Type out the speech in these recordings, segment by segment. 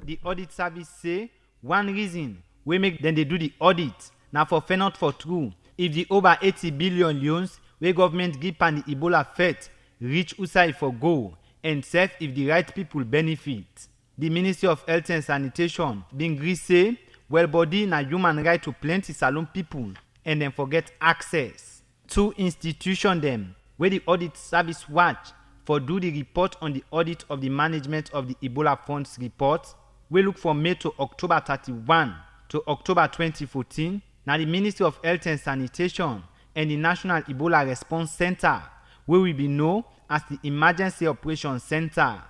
The audit service say one reason we make them they do the audit now for fair not for true. If the over 80 billion loans where government give pan the Ebola threat reach usai for go and serve if the right people benefit. The Ministry of Health and Sanitation been agree say well body na human right to plenty salon people and then forget access. Two institution them where the audit service watch for do the report on the audit of the management of the Ebola funds report. We look from May to October 31 to October 2014. Now the Ministry of Health and Sanitation and the National Ebola Response Center, where will be known as the Emergency Operations Center.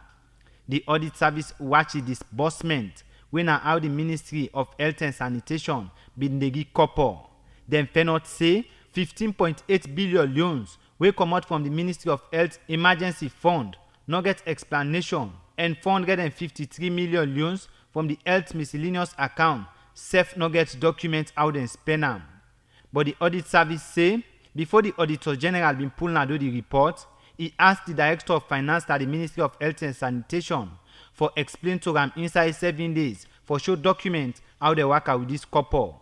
The audit service watch the disbursement when how the Ministry of Health and Sanitation been the couple. Then Fenot say 15.8 billion loans will come out from the Ministry of Health Emergency Fund, no get explanation, and 453 million loans from the Health Miscellaneous account, self no get document how they spend them. But the audit service say, before the Auditor General been pulled na do the report, he asked the Director of Finance at the Ministry of Health and Sanitation for explain to them inside 7 days for show document how they work out with this couple.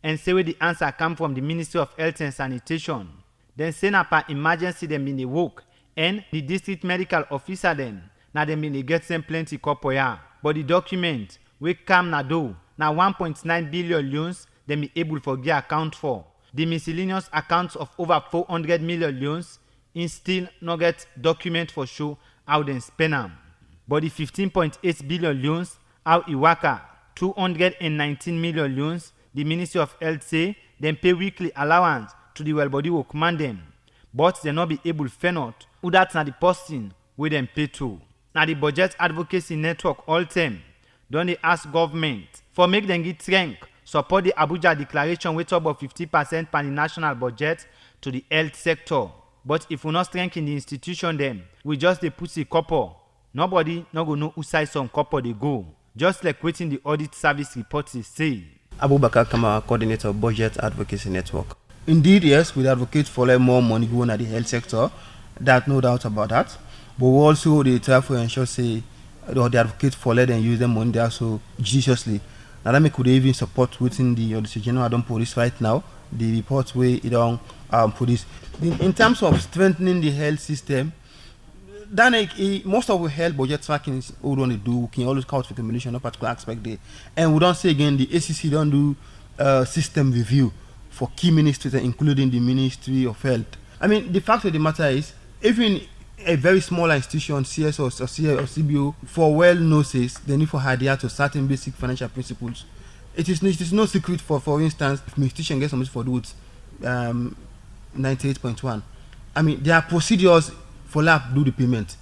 And say where the answer come from the Ministry of Health and Sanitation. Then say na per emergency them been the work and the district medical officer then na them been get some plenty couple ya. But the document we come na do na 1.9 billion loans them be able for get account for. The miscellaneous accounts of over 400 million loans in still no get document for show how they spend them. But the 15.8 billion loans how Iwaka 219 million loans the Ministry of Health say them pay weekly allowance to the well body will command them, but they not be able to not who that's not the person where them pay to. Now the Budget Advocacy Network all time don't they ask government for make them get strength support the Abuja Declaration with about 50% per the national budget to the health sector. But if we not strengthen the institution them, we just they put a couple. Nobody not go know who side some couple they go. Just like waiting the audit service report is say. Abubakar Kama, coordinator of Budget Advocacy Network. Indeed, yes, we advocate for like more money going at the health sector. That no doubt about that. But we also they try to ensure say they advocate for let them use them money there so judiciously. Now that could even support within the Auditor General. I don't police right now. The report where it don't police. In terms of strengthening the health system, then most of the health budget tracking is all we do. We can always count recommendation no particular aspect there. And we don't say again the ACC don't do system review for key ministries, including the Ministry of Health. I mean, the fact of the matter is, even a very small institution, CS or CBO, for well notice, they need to adhere to certain basic financial principles. It is no secret, for instance, if institution gets something for do with 98.1. I mean, there are procedures for LAP do the payment.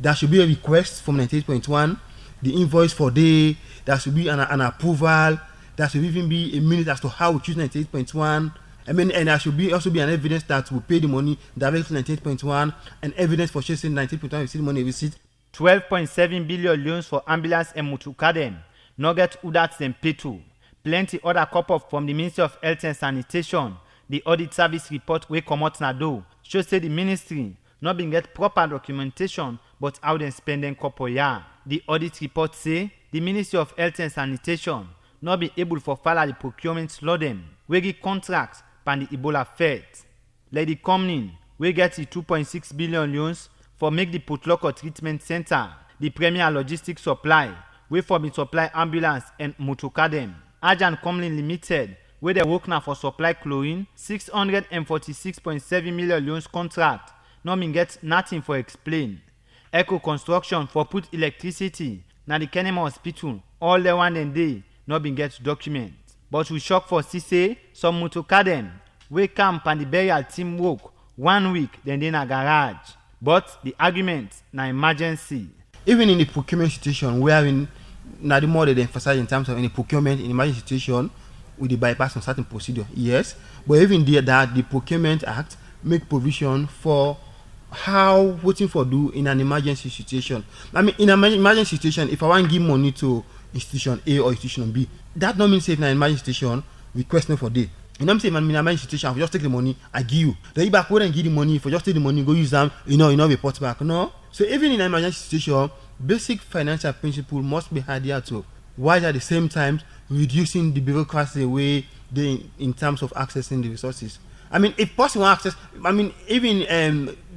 There should be a request from 98.1, the invoice for day, there should be an approval. There should even be a minute as to how we choose 98.1. I mean, and there should be also be an evidence that we pay the money directly to 98.1 and evidence for chasing 98.1 receipt money receipt. 12.7 billion loans for ambulance and mutukadem. No get who that's them pay to. Plenty other couple from the Ministry of Health and Sanitation. The audit service report we come out na do show say the ministry not been get proper documentation but how they spending couple ya. The audit report say the Ministry of Health and Sanitation not be able to follow the procurement law them. We get contracts pan the Ebola threat. Like the company, we get the 2.6 billion loans for make the Potloko Treatment Center, the Premier Logistics Supply, we for be supply ambulance and motokadem. Ajan Company Limited, where they work now for supply chlorine, 646.7 million loans contract. No mean get nothing for explain. Echo Construction for put electricity. Now the Kenema Hospital, all the one and day. Not been get document. But we shock for CC some motokadem. We camp and the burial team work 1 week, then a garage. But the argument na emergency. Even in the procurement situation, we are in now the more they emphasize in terms of any procurement in emergency situation with the bypass on certain procedure. Yes, but even that the Procurement Act make provision for how waiting for do in an emergency situation. I mean, in an emergency situation, if I want to give money to institution A or institution B, that don't mean say in an emergency situation we question for day. You know what I'm saying? In an emergency situation, if you just take the money, I give you. Then you back and give the money. If you just take the money, go use them, you know, report back. No. So even in an emergency situation, basic financial principle must be adhered to, while at the same time reducing the bureaucracy away in terms of accessing the resources. I mean, if possible access, I mean, even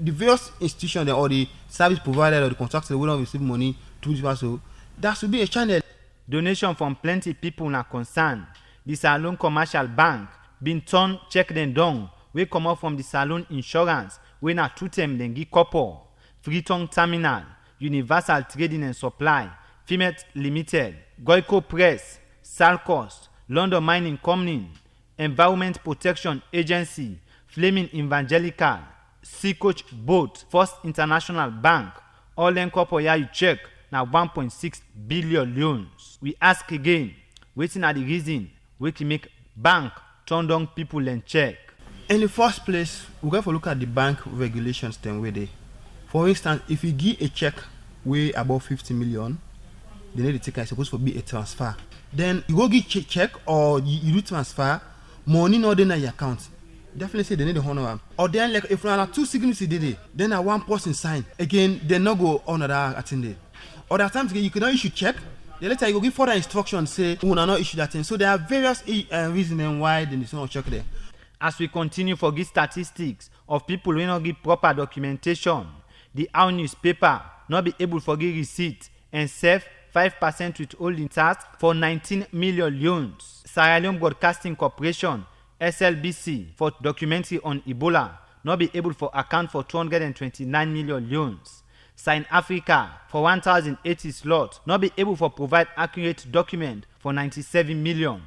the various institutions or the service provider or the contractor will not receive money through this, so that should be a channel. Donation from plenty people na concern. The Salone Commercial Bank been turn check them down. We come out from the Salone Insurance. We na two them then give couple. Freetongue Terminal, Universal Trading and Supply, Fimet Limited, Goico Press, Salcos, London Mining Company, Environment Protection Agency, Flaming Evangelical, Sea Coach Boat, First International Bank, all them couple here you check na 1.6 billion loans. We ask again, waiting at the reason we can make bank turn down people and check. In the first place, we got to look at the bank regulations then where they. For instance, if you give a check way above 50 million, the need to take is supposed to be a transfer. Then you go get check or you do transfer, money not in your account. Definitely say they need to honor them. Or then like if there are two signatures did it, then one person sign. Again, they not go honor that attended. Other times you cannot issue check. Then later you go give further instructions say we will not issue that thing. So there are various reasons why they need to check there. As we continue for give statistics of people who not give proper documentation, the our newspaper not be able to give receipt and save 5% withholding tax for 19 million loans. Sierra Leone Broadcasting Corporation (SLBC) for documentary on Ebola not be able to account for 229 million loans. South Africa for 1,080 slots not be able to provide accurate document for 97 million.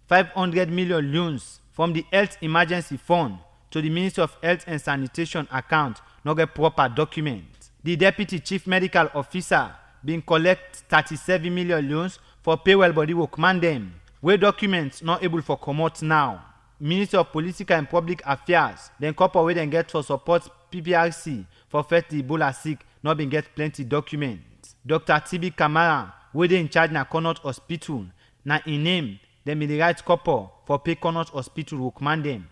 500 million loans from the Health Emergency Fund to the Ministry of Health and Sanitation account not get proper document. The Deputy Chief Medical Officer been collect 37 million loans for payroll body workman them, where documents not able for come out now. Ministry of Political and Public Affairs then couple wey dem get for support PPRC for first the Ebola sick not been get plenty documents. Dr. TB Kamara wey dey in charge na Connaught Hospital na in name dem be the right couple for pay Connaught Hospital workman dem.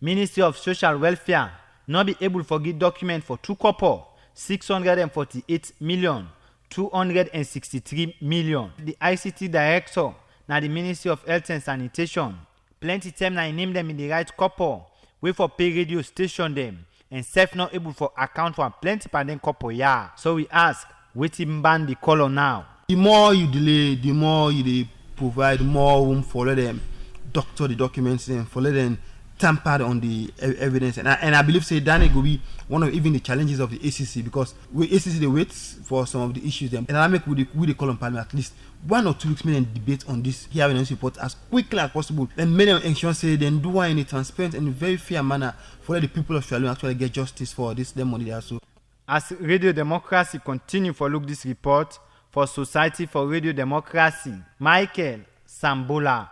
Ministry of Social Welfare not be able for give document for two couple 648 million 263 million. The ICT director na the Ministry of Health and Sanitation. Plenty time na name them in the right couple. We for pay radio station them and self not able for account for plenty per them couple yeah. So we ask, waiting ban the color now. The more you delay, the more you provide more room for them doctor the documents and for them tampered on the evidence, and I believe say that will be one of even the challenges of the ACC, because we ACC they wait for some of the issues them, and I make with the column parliament at least 1 or 2 weeks make them debate on this hearing this report as quickly as possible, and many of ensure say then do in a transparent and very fair manner for the people of Sierra Leone actually get justice for this them money there. So as Radio Democracy continue for look this report for Society for Radio Democracy, Michael Sambola.